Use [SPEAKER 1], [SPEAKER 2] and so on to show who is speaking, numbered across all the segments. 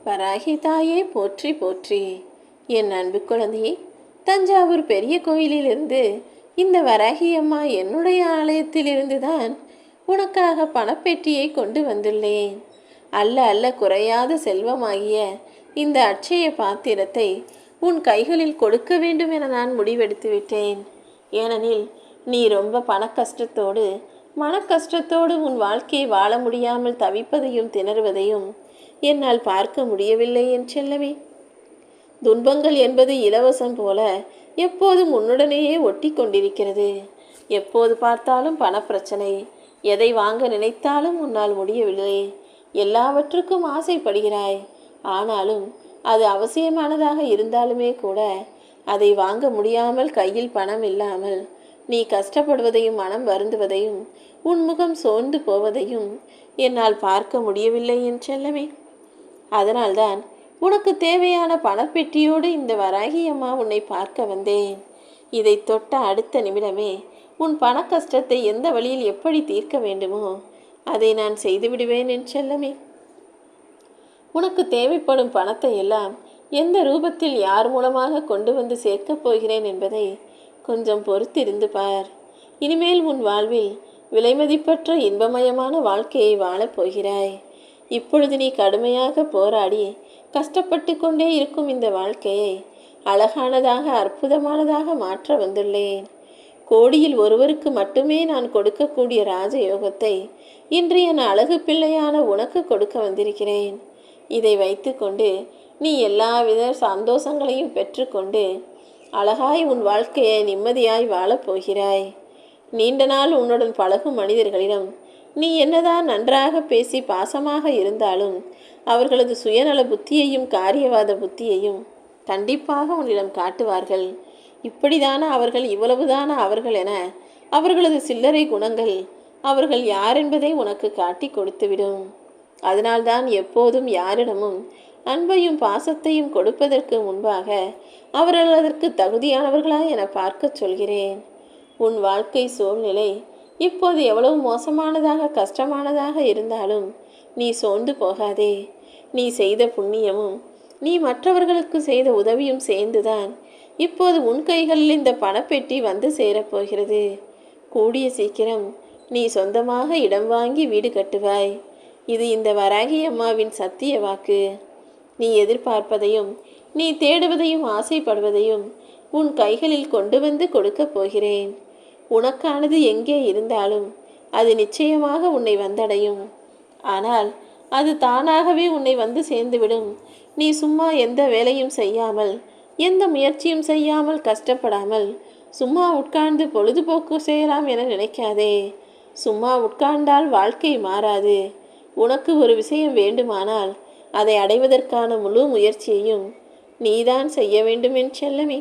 [SPEAKER 1] வராகி தாயே போற்றி போற்றி. என் அன்பு குழந்தையே, தஞ்சாவூர் பெரிய கோயிலிலிருந்து இந்த வராகி அம்மா என்னுடைய ஆலயத்திலிருந்து தான் உனக்காக பணப்பெட்டியை கொண்டு வந்துள்ளேன். அல்ல அல்ல குறையாத செல்வமாகிய இந்த அட்சய பாத்திரத்தை உன் கைகளில் கொடுக்க வேண்டும் என நான் முடிவெடுத்து விட்டேன். ஏனெனில் நீ ரொம்ப பணக்கஷ்டத்தோடு மனக்கஷ்டத்தோடு உன் வாழ்க்கையை வாழ முடியாமல் தவிப்பதையும் திணறுவதையும் என்னால் பார்க்க முடியவில்லை என் செல்லவே. துன்பங்கள் என்பது இலவசம் போல எப்போதும் உன்னுடனேயே ஒட்டி கொண்டிருக்கிறது. எப்போது பார்த்தாலும் பணப்பிரச்சனை. எதை வாங்க நினைத்தாலும் உன்னால் முடியவில்லை. எல்லாவற்றுக்கும் ஆசைப்படுகிறாய். ஆனாலும் அது அவசியமானதாக இருந்தாலுமே கூட அதை வாங்க முடியாமல் கையில் பணம் இல்லாமல் நீ கஷ்டப்படுவதையும் மனம் வருந்துவதையும் உன் முகம் சோர்ந்து போவதையும் என்னால் பார்க்க முடியவில்லை என் செல்லமே. அதனால்தான் உனக்கு தேவையான பணப்பெட்டியோடு இந்த வராகி அம்மா உன்னை பார்க்க வந்தேன். இதை தொட்ட அடுத்த நிமிடமே உன் பண கஷ்டத்தை எந்த வழியில் எப்படி தீர்க்க வேண்டுமோ அதை நான் செய்துவிடுவேன் என் செல்லமே. உனக்கு தேவைப்படும் பணத்தை எல்லாம் எந்த ரூபத்தில் யார் மூலமாக கொண்டு வந்து சேர்க்கப் போகிறேன் என்பதை கொஞ்சம் பொறுத்திருந்து பார். இனிமேல் உன் வாழ்வில் விலைமதிப்பற்ற இன்பமயமான வாழ்க்கையை வாழப் போகிறாய். இப்பொழுது நீ கடுமையாக போராடி கஷ்டப்பட்டு கொண்டே இருக்கும் இந்த வாழ்க்கையை அழகானதாக அற்புதமானதாக மாற்ற வந்துள்ளேன். கோடியில் ஒருவருக்கு மட்டுமே நான் கொடுக்கக்கூடிய ராஜயோகத்தை இன்று என் அழகு பிள்ளையான உனக்கு கொடுக்க வந்திருக்கிறேன். இதை வைத்துக்கொண்டு நீ எல்லாவித சந்தோஷங்களையும் பெற்றுக்கொண்டு அழகாய் உன் வாழ்க்கையை நிம்மதியாய் வாழப்போகிறாய். நீண்ட நாள் உன்னுடன் பழகும் மனிதர்களிடம் நீ என்னதான் நன்றாக பேசி பாசமாக இருந்தாலும் அவர்களது சுயநல புத்தியையும் காரியவாத புத்தியையும் கண்டிப்பாக உன்னிடம் காட்டுவார்கள். இப்படிதானா அவர்கள், இவ்வளவுதானா அவர்கள் என அவர்களது சில்லறை குணங்கள் அவர்கள் யார் என்பதை உனக்கு காட்டி கொடுத்துவிடும். அதனால்தான் எப்போதும் யாரிடமும் அன்பையும் பாசத்தையும் கொடுப்பதற்கு முன்பாக அவர்கள் அதற்கு தகுதியானவர்களா என பார்க்க சொல்கிறேன். உன் வாழ்க்கை சூழ்நிலை இப்போது எவ்வளவு மோசமானதாக கஷ்டமானதாக இருந்தாலும் நீ சோர்ந்து போகாதே. நீ செய்த புண்ணியமும் நீ மற்றவர்களுக்கு செய்த உதவியும் சேர்ந்துதான் இப்போது உன் கைகளில் இந்த பணப்பெட்டி வந்து சேரப்போகிறது. கூடிய சீக்கிரம் நீ சொந்தமாக இடம் வாங்கி வீடு கட்டுவாய். இது இந்த வராகி அம்மாவின் சத்திய வாக்கு. நீ எதிர்பார்ப்பதையும் நீ தேடுவதையும் ஆசைப்படுவதையும் உன் கைகளில் கொண்டு வந்து கொடுக்கப் போகிறேன். உனக்கானது எங்கே இருந்தாலும் அது நிச்சயமாக உன்னை வந்தடையும். ஆனால் அது தானாகவே உன்னை வந்து சேர்ந்துவிடும். நீ சும்மா எந்த வேலையும் செய்யாமல் எந்த முயற்சியும் செய்யாமல் கஷ்டப்படாமல் சும்மா உட்கார்ந்து பொழுதுபோக்கு செய்யலாம் என நினைக்காதே. சும்மா உட்கார்ந்தால் வாழ்க்கை மாறாது. உனக்கு ஒரு விஷயம் வேண்டுமானால் அதை அடைவதற்கான முழு முயற்சியையும் நீதான் செய்ய வேண்டும் என் செல்லமே.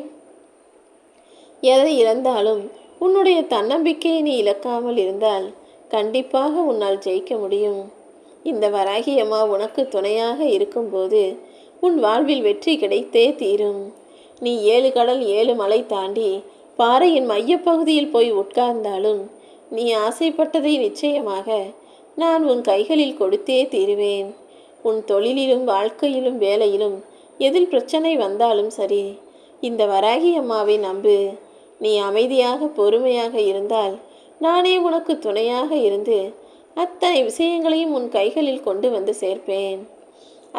[SPEAKER 1] எதை இழந்தாலும் உன்னுடைய தன்னம்பிக்கையை நீ இழக்காமல் இருந்தால் கண்டிப்பாக உன்னால் ஜெயிக்க முடியும். இந்த வராகி அம்மா உனக்கு துணையாக இருக்கும்போது உன் வாழ்வில் வெற்றி கிடைத்தே தீரும். நீ 7 கடல் 7 மலை தாண்டி பாறையின் மையப்பகுதியில் போய் உட்கார்ந்தாலும் நீ ஆசைப்பட்டதை நிச்சயமாக நான் உன் கைகளில் கொடுத்தே தீருவேன். உன் தொழிலிலும் வாழ்க்கையிலும் வேலையிலும் எதில் பிரச்சனை வந்தாலும் சரி, இந்த வராகி அம்மாவை நம்பு. நீ அமைதியாக பொறுமையாக இருந்தால் நானே உனக்கு துணையாக இருந்து அத்தனை விஷயங்களையும் உன் கைகளில் கொண்டு வந்து சேர்ப்பேன்.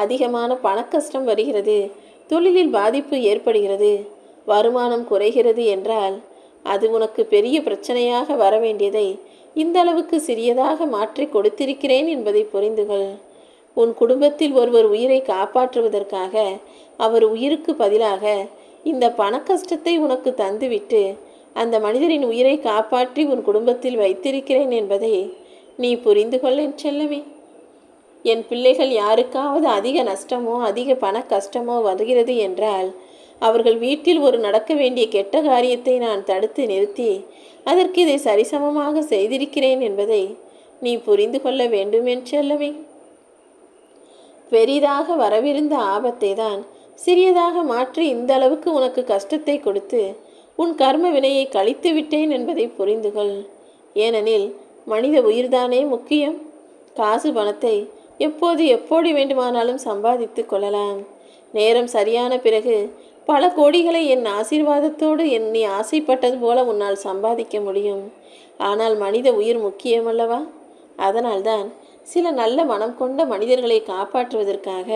[SPEAKER 1] அதிகமான பணக்கஷ்டம் வருகிறது, தொழிலில் பாதிப்பு ஏற்படுகிறது, வருமானம் குறைகிறது என்றால் அது உனக்கு பெரிய பிரச்சனையாக வர வேண்டியதை இந்த அளவுக்கு சிறியதாக மாற்றி கொடுத்திருக்கிறேன் என்பதை புரிந்துகொள். உன் குடும்பத்தில் ஒருவர் உயிரை காப்பாற்றுவதற்காக அவர் உயிருக்கு பதிலாக இந்த பணக்கஷ்டத்தை உனக்கு தந்துவிட்டு அந்த மனிதரின் உயிரை காப்பாற்றி உன் குடும்பத்தில் வைத்திருக்கிறேன் என்பதை நீ புரிந்து கொள் என் செல்லவே. என் பிள்ளைகள் யாருக்காவது அதிக நஷ்டமோ அதிக பண கஷ்டமோ வருகிறது என்றால் அவர்கள் வீட்டில் ஒரு நடக்க வேண்டிய கெட்ட காரியத்தை நான் தடுத்து நிறுத்தி அதற்கு இதை சரிசமமாக செய்திருக்கிறேன் என்பதை நீ புரிந்து கொள்ள வேண்டும் என் செல்லவே. பெரிதாக வரவிருந்த ஆபத்தை தான் சிறியதாக மாற்றி இந்த அளவுக்கு உனக்கு கஷ்டத்தை கொடுத்து உன் கர்ம வினையை கழித்து விட்டேன் என்பதை புரிந்துகொள். ஏனெனில் மனித உயிர்தானே முக்கியம். காசு பணத்தை எப்போது எப்படி வேண்டுமானாலும் சம்பாதித்து கொள்ளலாம். நேரம் சரியான பிறகு பல கோடிகளை என் ஆசீர்வாதத்தோடு நீ ஆசைப்பட்டது போல உன்னால் சம்பாதிக்க முடியும். ஆனால் மனித உயிர் முக்கியமல்லவா? அதனால்தான் சில நல்ல மனம் கொண்ட மனிதர்களை காப்பாற்றுவதற்காக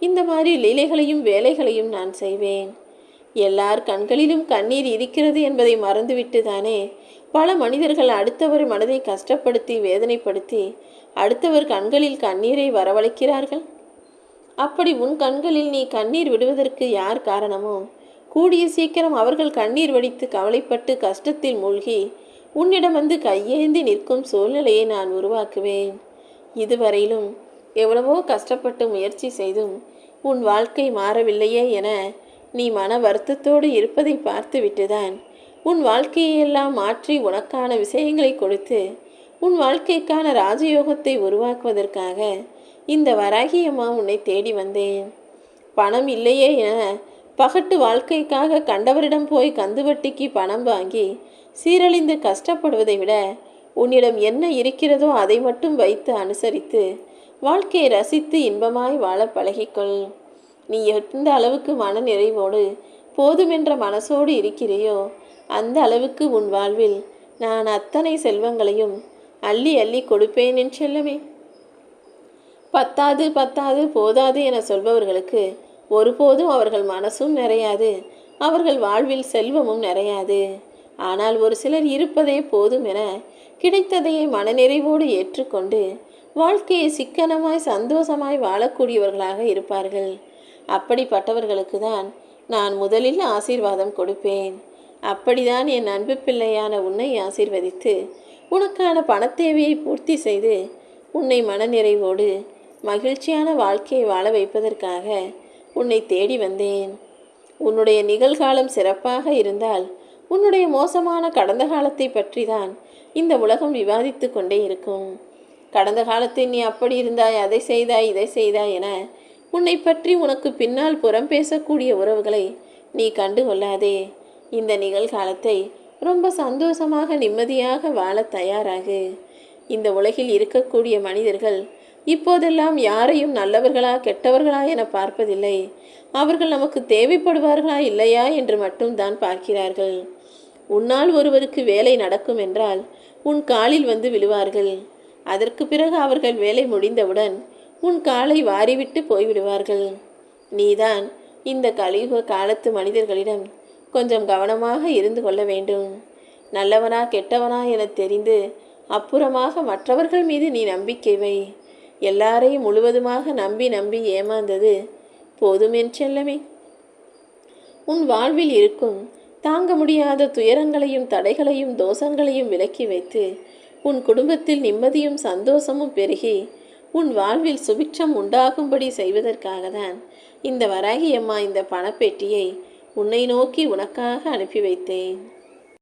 [SPEAKER 1] இந்த மாதிரி லீலைகளையும் வேலைகளையும் நான் செய்வேன். எல்லார் கண்களிலும் கண்ணீர் இருக்கிறது என்பதை மறந்துவிட்டு தானே பல மனிதர்கள் அடுத்தவர் மனதை கஷ்டப்படுத்தி வேதனைப்படுத்தி அடுத்தவர் கண்களில் கண்ணீரை வரவழைக்கிறார்கள். அப்படி உன் கண்களில் நீ கண்ணீர் விடுவதற்கு யார் காரணமோ கூடிய சீக்கிரம் அவர்கள் கண்ணீர் வடித்து கவலைப்பட்டு கஷ்டத்தில் மூழ்கி உன்னிடம் வந்து கையேந்தி நிற்கும் சூழ்நிலையை நான் உருவாக்குவேன். இதுவரையிலும் எவ்வளவோ கஷ்டப்பட்டு முயற்சி செய்தும் உன் வாழ்க்கை மாறவில்லையே என நீ மன வருத்தத்தோடு இருப்பதை பார்த்து விட்டுதான் உன் வாழ்க்கையெல்லாம் மாற்றி உனக்கான விஷயங்களை கொடுத்து உன் வாழ்க்கைக்கான ராஜயோகத்தை உருவாக்குவதற்காக இந்த வராகியம்மா உன்னை தேடி வந்தேன். பணம் இல்லையே என பகட்டு வாழ்க்கைக்காக கண்டவரிடம் போய் கந்துவட்டிக்கு பணம் வாங்கி சீரழிந்து கஷ்டப்படுவதை விட உன்னிடம் என்ன இருக்கிறதோ அதை மட்டும் வைத்து அனுசரித்து வாழ்க்கையை ரசித்து இன்பமாய் வாழ பழகிக்கொள். நீ எந்த அளவுக்கு மன நிறைவோடு போதுமென்ற மனசோடு இருக்கிறையோ அந்த அளவுக்கு உன் வாழ்வில் நான் அத்தனை செல்வங்களையும் அள்ளி அள்ளி கொடுப்பேன் என் செல்லமே. பத்தாது பத்தாது போதாது என சொல்பவர்களுக்கு ஒருபோதும் அவர்கள் மனசும் நிறையாது, அவர்கள் வாழ்வில் செல்வமும் நிறையாது. ஆனால் ஒரு சிலர் இருப்பதே போதும் என கிடைத்ததையே மனநிறைவோடு ஏற்றுக்கொண்டு வாழ்க்கையை சிக்கனமாய் சந்தோஷமாய் வாழக்கூடியவர்களாக இருப்பார்கள். அப்படிப்பட்டவர்களுக்கு தான் நான் முதலில் ஆசீர்வாதம் கொடுப்பேன். அப்படிதான் என் அன்பு பிள்ளையான உன்னை ஆசீர்வதித்து உனக்கான பணத்தேவையை பூர்த்தி செய்து உன்னை மனநிறைவோடு மகிழ்ச்சியான வாழ்க்கையை வாழ வைப்பதற்காக உன்னை தேடி வந்தேன். உன்னுடைய நிகழ்காலம் சிறப்பாக இருந்தால் உன்னுடைய மோசமான கடந்த காலத்தை பற்றி தான் இந்த உலகம் விவாதித்து கொண்டே இருக்கும். கடந்த காலத்தில் நீ அப்படி இருந்தாய், அதை செய்தாய், இதை செய்தாய் என உன்னை பற்றி உனக்கு பின்னால் புறம் பேசக்கூடிய உறவுகளை நீ கண்டு கொள்ளாதே. இந்த நிகழ்காலத்தை ரொம்ப சந்தோஷமாக நிம்மதியாக வாழ தயாராகு. இந்த உலகில் இருக்கக்கூடிய மனிதர்கள் இப்போதெல்லாம் யாரையும் நல்லவர்களா கெட்டவர்களா என பார்ப்பதில்லை. அவர்கள் நமக்கு தேவைப்படுவார்களா இல்லையா என்று மட்டும்தான் பார்க்கிறார்கள். உன்னால் ஒருவருக்கு வேலை நடக்கும் என்றால் உன் காலில் வந்து விழுவார்கள். அதற்கு பிறகு அவர்கள் வேலை முடிந்தவுடன் உன் காலை வாரிவிட்டு போய்விடுவார்கள். நீதான் இந்த கலியுக காலத்து மனிதர்களிடம் கொஞ்சம் கவனமாக இருந்து கொள்ள வேண்டும். நல்லவனா கெட்டவனா என தெரிந்து அப்புறமாக மற்றவர்கள் மீது நீ நம்பிக்கை வை. எல்லாரையும் முழுவதுமாக நம்பி நம்பி ஏமாந்தது போதும் என் செல்லமே. உன் வாழ்வில் இருக்கும் தாங்க முடியாத துயரங்களையும் தடைகளையும் தோஷங்களையும் விலக்கி வைத்து உன் குடும்பத்தில் நிம்மதியும் சந்தோஷமும் பெருகி உன் வாழ்வில் சுபிட்சம் உண்டாகும்படி செய்வதற்காக தான் இந்த வராகி அம்மா இந்த பணப்பேட்டியை உன்னை நோக்கி உனக்காக அனுப்பி வைத்தேன்.